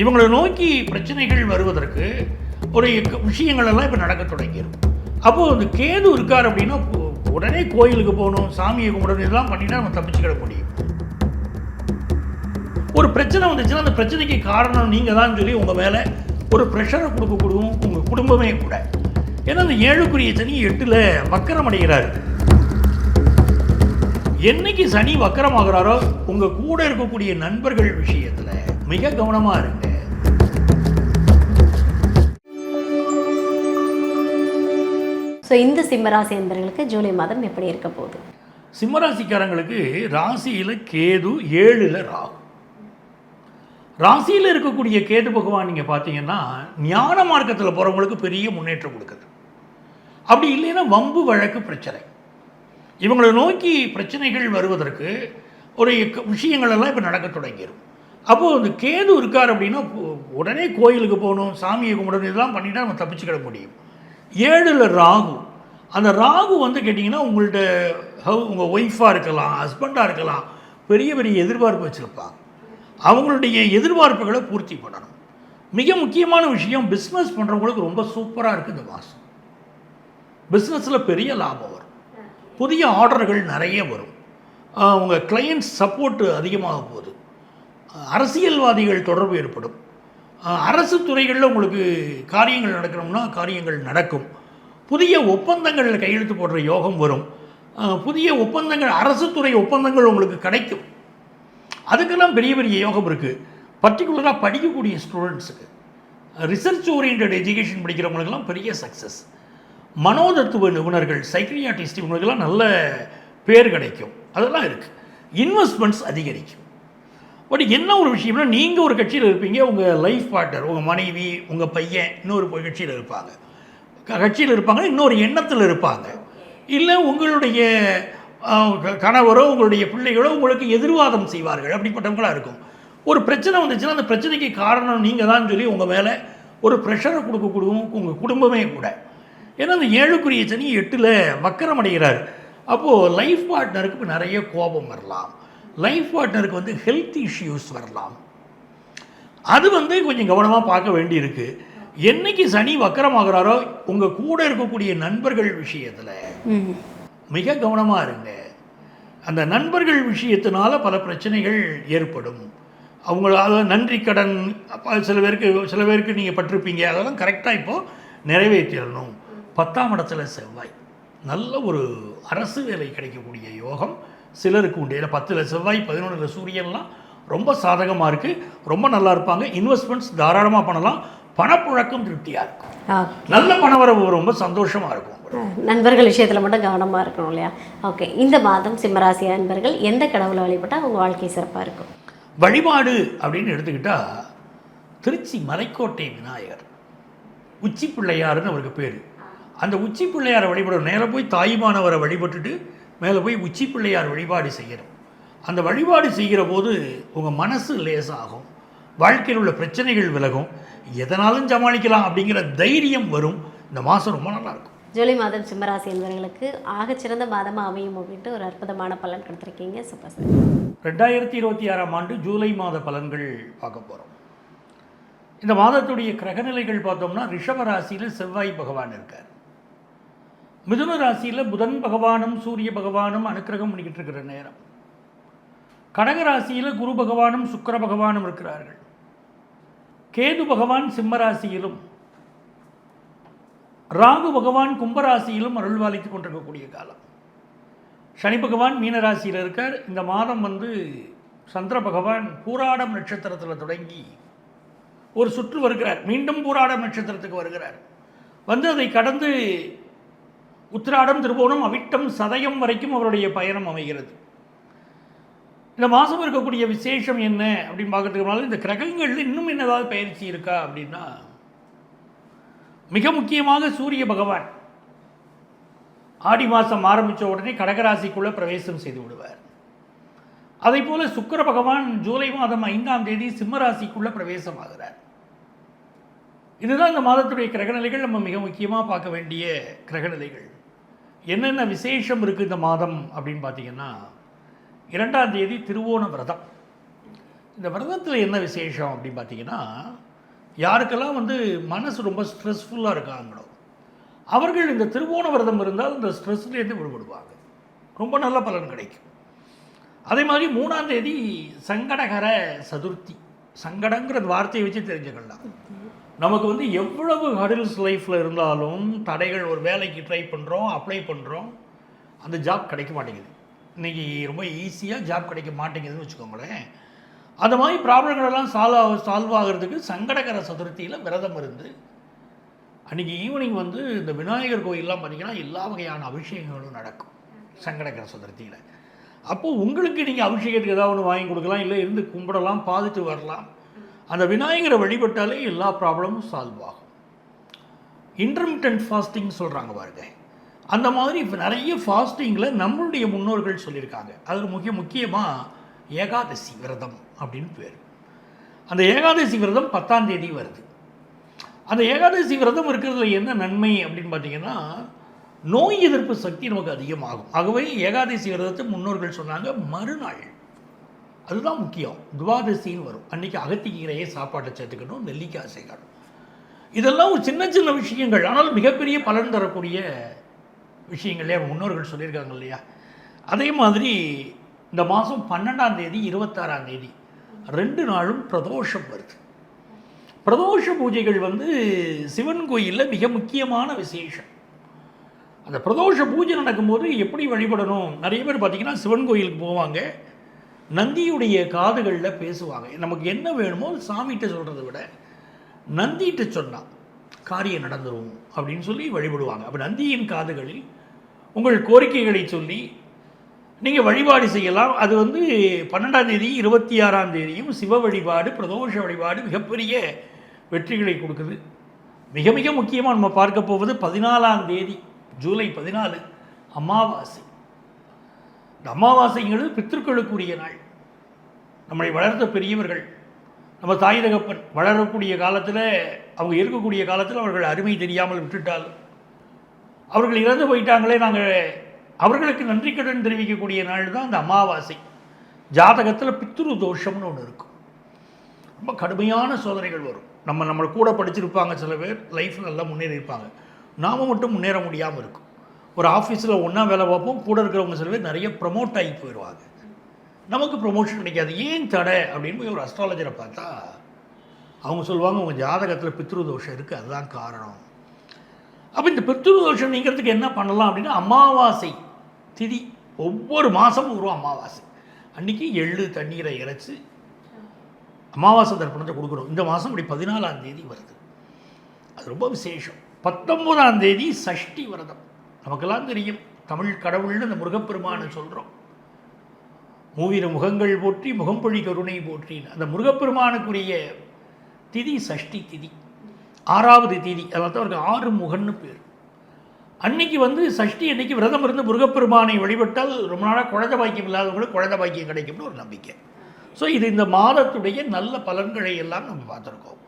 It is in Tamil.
இவங்களை நோக்கி பிரச்சனைகள் வருவதற்கு ஒரு விஷயங்கள் எல்லாம் இப்போ நடக்க தொடங்கிடும். அப்போது அந்த கேது இருக்கார் அப்படின்னா உடனே கோயிலுக்கு போகணும், சாமியை கும்பிடணும், இதெல்லாம் பண்ணினா நம்ம தப்பிச்சுக்கிட முடியும். ஒரு பிரச்சனை வந்துச்சுன்னா அந்த பிரச்சனைக்கு காரணம் நீங்கள் தான் சொல்லி உங்கள் மேலே ஒரு ப்ரெஷரை கொடுக்கக்கூடும் உங்கள் குடும்பமே கூட. ஏன்னா அந்த 7க்குரிய சனி 8ல் வக்கரம் அடைகிறாரு. என்னைக்கு சனி வக்கரமாகிறாரோ உங்கள் கூட இருக்கக்கூடிய நண்பர்கள் விஷயத்தில் மிக கவனமாக இருங்க. ஸோ இந்த சிம்மராசி என்பவர்களுக்கு ஜூலை மாதம் எப்படி இருக்க போகுது? சிம்மராசிக்காரங்களுக்கு ராசியில் கேது 7ல் ராகு. ராசியில் இருக்கக்கூடிய கேது பகவான் நீங்கள் பார்த்தீங்கன்னா ஞான மார்க்கத்தில் போகிறவங்களுக்கு பெரிய முன்னேற்றம் கொடுக்குது. அப்படி இல்லைன்னா வம்பு வழக்கு பிரச்சனை, இவங்களை நோக்கி பிரச்சனைகள் வருவதற்கு ஒரு விஷயங்கள் எல்லாம் இப்போ நடக்க தொடங்கிடும். அப்போது அந்த கேது இருக்கார் அப்படின்னா உடனே கோயிலுக்கு போகணும், சாமியை கும்பிடணும், இதெல்லாம் பண்ணிட்டா நம்ம தப்பிச்சுக்கிட முடியும். 7ல் ராகு. அந்த ராகு வந்து கேட்டிங்கன்னா உங்கள்கிட்ட உங்கள் ஒய்ஃபாக இருக்கலாம், ஹஸ்பண்டாக இருக்கலாம், பெரிய பெரிய எதிர்பார்ப்பு வச்சுருப்பாங்க. அவங்களுடைய எதிர்பார்ப்புகளை பூர்த்தி பண்ணணும். மிக முக்கியமான விஷயம், பிஸ்னஸ் பண்ணுறவங்களுக்கு ரொம்ப சூப்பராக இருக்குது இந்த மாதம். பிஸ்னஸில் பெரிய லாபம் வரும், புதிய ஆர்டர்கள் நிறைய வரும், உங்கள் கிளையண்ட்ஸ் சப்போர்ட்டு அதிகமாக போகுது, அரசியல்வாதிகள் தொடர்பு ஏற்படும், அரசு துறைகளில் உங்களுக்கு காரியங்கள் நடக்கணும்னா காரியங்கள் நடக்கும், புதிய ஒப்பந்தங்களில் கையெழுத்து போடுற யோகம் வரும், புதிய ஒப்பந்தங்கள் அரசு துறை ஒப்பந்தங்கள் உங்களுக்கு கிடைக்கும். அதுக்கெல்லாம் பெரிய பெரிய யோகம் இருக்குது. பர்டிகுலராக படிக்கக்கூடிய ஸ்டூடெண்ட்ஸுக்கு, ரிசர்ச் ஓரியன்ட் எஜுகேஷன் படிக்கிறவங்களுக்கெல்லாம் பெரிய சக்ஸஸ். மனோதத்துவ நிபுணர்கள், சைக்கியாட்டிஸ்ட், இவங்களுக்கெல்லாம் நல்ல பேர் கிடைக்கும். அதெல்லாம் இருக்குது. இன்வெஸ்ட்மெண்ட்ஸ் அதிகரிக்கும். பட் என்ன ஒரு விஷயம்னா, நீங்கள் ஒரு கட்சியில் இருப்பீங்க, உங்கள் லைஃப் பார்ட்னர், உங்கள் மனைவி, உங்கள் பையன் இன்னொரு கட்சியில் இருப்பாங்க, இன்னொரு எண்ணத்தில் இருப்பாங்க. இல்லை உங்களுடைய கணவரோ உங்களுடைய பிள்ளைகளோ உங்களுக்கு எதிர்வாதம் செய்வார்கள். அப்படிப்பட்டவங்களாக இருக்கும். ஒரு பிரச்சனை வந்துச்சுன்னா அந்த பிரச்சனைக்கு காரணம் நீங்கள் தான் சொல்லி உங்கள் மேலே ஒரு ப்ரெஷரை கொடுக்கக்கூடும் உங்கள் குடும்பமே கூட. ஏன்னா அந்த 7க்குரிய சனி 8ல் வக்கரம் அடைகிறார். அப்போது லைஃப் பார்ட்னருக்கு இப்போ நிறைய கோபம் வரலாம், லைஃப் பார்ட்னருக்கு வந்து ஹெல்த் இஷ்யூஸ் வரலாம். அது வந்து கொஞ்சம் கவனமாக பார்க்க வேண்டியிருக்கு. என்னைக்கு சனி வக்கரமாகிறாரோ உங்கள் கூட இருக்கக்கூடிய நண்பர்கள் விஷயத்தில் மிக கவனமாக இருங்க. அந்த நண்பர்கள் விஷயத்தினால பல பிரச்சனைகள் ஏற்படும். அவங்களால நன்றி கடன் சில பேருக்கு நீங்கள் பட்டிருப்பீங்க, அதெல்லாம் கரெக்டாக இப்போது நிறைவேற்றிடணும். 10ஆம் இடத்துல செவ்வாய், நல்ல ஒரு அரசு வேலை கிடைக்கக்கூடிய யோகம் சிலருக்கு உண்டு. ஏன்னா 10ல் செவ்வாய் 11ல் சூரியன்லாம் ரொம்ப சாதகமாக இருக்குது, ரொம்ப நல்லா இருப்பாங்க. இன்வெஸ்ட்மெண்ட்ஸ் தாராளமாக பண்ணலாம், பணப்புழக்கம் திருப்தியாக இருக்கும், நல்ல பணவரவு ரொம்ப சந்தோஷமாக இருக்கும். நண்பர்கள் விஷயத்தில் மட்டும் கவனமாக இருக்கணும் இல்லையா? ஓகே, இந்த மாதம் சிம்மராசி நண்பர்கள் எந்த கடவுளை வழிபட்டால் அவங்க வாழ்க்கை சிறப்பாக இருக்கும்? வழிபாடு அப்படின்னு எடுத்துக்கிட்டால் திருச்சி மலைக்கோட்டை விநாயகர், உச்சி பிள்ளையாருன்னு அவருக்கு பேர். அந்த உச்சி பிள்ளையாரை வழிபடணும். நேராக போய் தாய்மானவரை வழிபட்டுட்டு மேலே போய் உச்சி பிள்ளையார் வழிபாடு செய்யணும். அந்த வழிபாடு செய்கிற போது உங்கள் மனசு லேசாகும், வாழ்க்கையில் உள்ள பிரச்சனைகள் விலகும், எதனாலும் சமாளிக்கலாம் அப்படிங்கிற தைரியம் வரும். இந்த மாதம் ரொம்ப நல்லாயிருக்கும். ஜூலை மாதம் சிம்மராசி என்பவர்களுக்கு ஆகச்சிறந்த மாதமாக அமையும் அப்படின்ட்டு ஒரு அற்புதமான பலன் கொடுத்துருக்கீங்க. Super sir. 2026ஆம் ஆண்டு ஜூலை மாத பலன்கள் பார்க்க போகிறோம். இந்த மாதத்துடைய கிரகநிலைகள் பார்த்தோம்னா ரிஷப ராசியில் செவ்வாய் பகவான் இருக்கார், மிதுன ராசியில் புதன் பகவானும் சூரிய பகவானும் அனுக்கிரகம் பண்ணிக்கிட்டு இருக்கிற நேரம், கடக ராசியில் குரு பகவானும் சுக்கிர பகவானும் இருக்கிறார்கள், கேது பகவான் சிம்ம ராசியிலும் ராகு பகவான் கும்பராசியிலும் அருள்வாளித்து கொண்டிருக்கக்கூடிய காலம், சனி பகவான் மீனராசியில் இருக்கார். இந்த மாதம் வந்து சந்திர பகவான் பூராடம் நட்சத்திரத்தில் தொடங்கி ஒரு சுற்று வருகிறார், மீண்டும் பூராடம் நட்சத்திரத்துக்கு வருகிறார், வந்து அதை கடந்து உத்திராடம், திருவோணம், அவிட்டம், சதயம் வரைக்கும் அவருடைய பயணம் அமைகிறது. இந்த மாதம் இருக்கக்கூடிய விசேஷம் என்ன அப்படின்னு பார்க்கறதுக்கு இந்த கிரகங்கள் இன்னும் என்னதாவது பயிற்சி இருக்கா அப்படின்னா, மிக முக்கியமாக சூரிய பகவான் ஆடி மாதம் ஆரம்பித்த உடனே கடகராசிக்குள்ளே பிரவேசம் செய்து விடுவார். அதே போல் சுக்கிர பகவான் ஜூலை மாதம் 5ஆம் தேதி சிம்மராசிக்குள்ளே பிரவேசமாகிறார். இதுதான் இந்த மாதத்துடைய கிரகநிலைகள். நம்ம மிக முக்கியமாக பார்க்க வேண்டிய கிரகநிலைகள். என்னென்ன விசேஷம் இருக்குது இந்த மாதம் அப்படின்னு பார்த்தீங்கன்னா, 2ஆம் தேதி திருவோண விரதம். இந்த விரதத்தில் என்ன விசேஷம் அப்படின்னு பார்த்தீங்கன்னா, யாருக்கெல்லாம் வந்து மனசு ரொம்ப ஸ்ட்ரெஸ்ஃபுல்லாக இருக்காங்களோ அவர்கள் இந்த திருவோண விரதம் இருந்தால் இந்த ஸ்ட்ரெஸ்லேருந்து விடுபடுவாங்க. ரொம்ப நல்ல பலன் கிடைக்கும். அதே மாதிரி 3ஆம் தேதி சங்கடகர சதுர்த்தி. சங்கடங்கிற வார்த்தையை வச்சு தெரிஞ்சுக்கலாம். நமக்கு வந்து எவ்வளவு ஹடில்ஸ் லைஃப்பில் இருந்தாலும் தடைகள், ஒரு வேலைக்கு ட்ரை பண்ணுறோம், அப்ளை பண்ணுறோம், அந்த ஜாப் கிடைக்க மாட்டேங்குது. இன்றைக்கி ரொம்ப ஈஸியாக ஜாப் கிடைக்க மாட்டேங்குதுன்னு வச்சுக்கோங்களேன். அந்த மாதிரி ப்ராப்ளங்களெல்லாம் சால்வ் ஆகிறதுக்கு சங்கடகர சதுர்த்தியில் விரதம் இருந்து அன்றைக்கி ஈவினிங் வந்து இந்த விநாயகர் கோயிலெலாம் பார்த்திங்கன்னா எல்லா வகையான அபிஷேகங்களும் நடக்கும் சங்கடகர சதுர்த்தியில். அப்போது உங்களுக்கு நீங்கள் அபிஷேகத்துக்கு ஏதாவது ஒன்று வாங்கி கொடுக்கலாம், இல்லை இருந்து கும்பிடலாம், பார்த்துட்டு வரலாம். அந்த விநாயகரை வழிபட்டாலே எல்லா ப்ராப்ளமும் சால்வ் ஆகும். இன்டர்மிட்டன்ட் ஃபாஸ்டிங் சொல்கிறாங்க பாருங்க. அந்த மாதிரி நிறைய ஃபாஸ்டிங்கில் நம்மளுடைய முன்னோர்கள் சொல்லியிருக்காங்க. அதில் முக்கியமாக ஏகாதசி விரதம் அப்படின்னு பேர். அந்த ஏகாதசி விரதம் 10ஆம் தேதி வருது. அந்த ஏகாதசி விரதம் இருக்கிறதுல என்ன நன்மை அப்படின்னு பார்த்தீங்கன்னா, நோய் எதிர்ப்பு சக்தி நமக்கு அதிகமாகும். ஆகவே ஏகாதசி விரதத்தை முன்னோர்கள் சொன்னாங்க மறுநாள், அதுதான் முக்கியம், துவாதசின்னு வரும். அன்றைக்கி அகத்திக்கீரையை சாப்பாட்டை சேர்த்துக்கணும், நெல்லிக்காய் சேர்க்கணும். இதெல்லாம் ஒரு சின்ன சின்ன விஷயங்கள், ஆனால் மிகப்பெரிய பலன் தரக்கூடிய விஷயங்களே முன்னோர்கள் சொல்லியிருக்காங்க இல்லையா. அதே மாதிரி இந்த மாதம் 12ஆம் தேதி 26ஆம் தேதி 2 நாளும் பிரதோஷம் வருது. பிரதோஷ பூஜைகள் வந்து சிவன் கோயிலில் மிக முக்கியமான விசேஷம். அந்த பிரதோஷ பூஜை நடக்கும்போது எப்படி வழிபடணும், நிறைய பேர் பார்த்திங்கன்னா சிவன் கோயிலுக்கு போவாங்க, நந்தியுடைய காதுகளில் பேசுவாங்க. நமக்கு என்ன வேணுமோ சாமிகிட்ட சொல்கிறத விட நந்திகிட்ட சொன்னால் காரியம் நடந்துரும் அப்படின்னு சொல்லி வழிபடுவாங்க. அப்போ நந்தியின் காதுகளில் உங்கள் கோரிக்கைகளை சொல்லி நீங்கள் வழிபாடு செய்யலாம். அது வந்து 12ஆம் தேதி 26ஆம் தேதியும் சிவ வழிபாடு, பிரதோஷ வழிபாடு மிகப்பெரிய வெற்றிகளை கொடுக்குது. மிக மிக முக்கியமாக நம்ம பார்க்க போவது 14ஆம் தேதி ஜூலை 14 அமாவாசை. இந்த அமாவாசைங்கிறது பித்திருக்களுக்குரிய நாள். நம்மளை வளர்த்த பெரியவர்கள், நம்ம தாய் தகப்பன் வளரக்கூடிய காலத்தில், அவங்க இருக்கக்கூடிய காலத்தில் அவர்கள் அருமை தெரியாமல் விட்டுட்டால், அவர்கள் இறந்து போயிட்டாங்களே, நாங்கள் அவர்களுக்கு நன்றி கடன் தெரிவிக்கக்கூடிய நாள் தான் அந்த அமாவாசை. ஜாதகத்தில் பித்ரு தோஷம்னு ஒன்று இருக்கும். ரொம்ப கடுமையான சோதனைகள் வரும். நம்மளை கூட படிச்சிருப்பாங்க, சில பேர் லைஃப்பில் நல்லா முன்னேறி இருப்பாங்க, நாம் மட்டும் முன்னேற முடியாமல் இருக்கும். ஒரு ஆஃபீஸில் ஒன்றா வேலை பார்ப்போம், கூட இருக்கிறவங்க சில பேர் நிறைய ப்ரமோட் ஆகி போயிடுவாங்க, நமக்கு ப்ரொமோஷன் கிடைக்காது. ஏன் தடை அப்படின்னு போய் ஒரு அஸ்ட்ராலஜரை பார்த்தா அவங்க சொல்லுவாங்க, உங்கள் ஜாதகத்தில் பித்ரு தோஷம் இருக்குது, அதுதான் காரணம். அப்போ இந்த பித்ரு தோஷம் நீங்கிறதுக்கு என்ன பண்ணலாம் அப்படின்னா, அமாவாசை திதி ஒவ்வொரு மாதமும் வரும் அமாவாசை அன்றைக்கி எள்ளு தண்ணீரை இறைச்சி அமாவாசை தர்ப்பணத்தை கொடுக்குறோம். இந்த மாதம் இப்படி 14ஆம் தேதி வருது, அது ரொம்ப விசேஷம். 19ஆம் தேதி சஷ்டி விரதம். நமக்கெல்லாம் தெரியும், தமிழ் கடவுள்னு இந்த முருகப்பெருமானை சொல்கிறோம். மூவிர முகங்கள் போற்றி முகம்பொழி கருணை போற்றின்னு அந்த முருகப்பெருமானுக்குரிய திதி சஷ்டி திதி, 6வது திதி. அதில் தான் அவருக்கு 6 முகன்னு பேர். அன்னைக்கு வந்து சஷ்டி அன்னைக்கு விரதம் இருந்து முருகப்பெருமானை வழிபட்டால் ரொம்ப நாளாக குழந்தை பாக்கியம் இல்லாதவங்களுக்கு குழந்தை பாக்கியம் கிடைக்கும்னு ஒரு நம்பிக்கை. ஸோ இது இந்த மாதத்துடைய நல்ல பலன்களை எல்லாம் நம்ம பார்த்துருக்கோம்.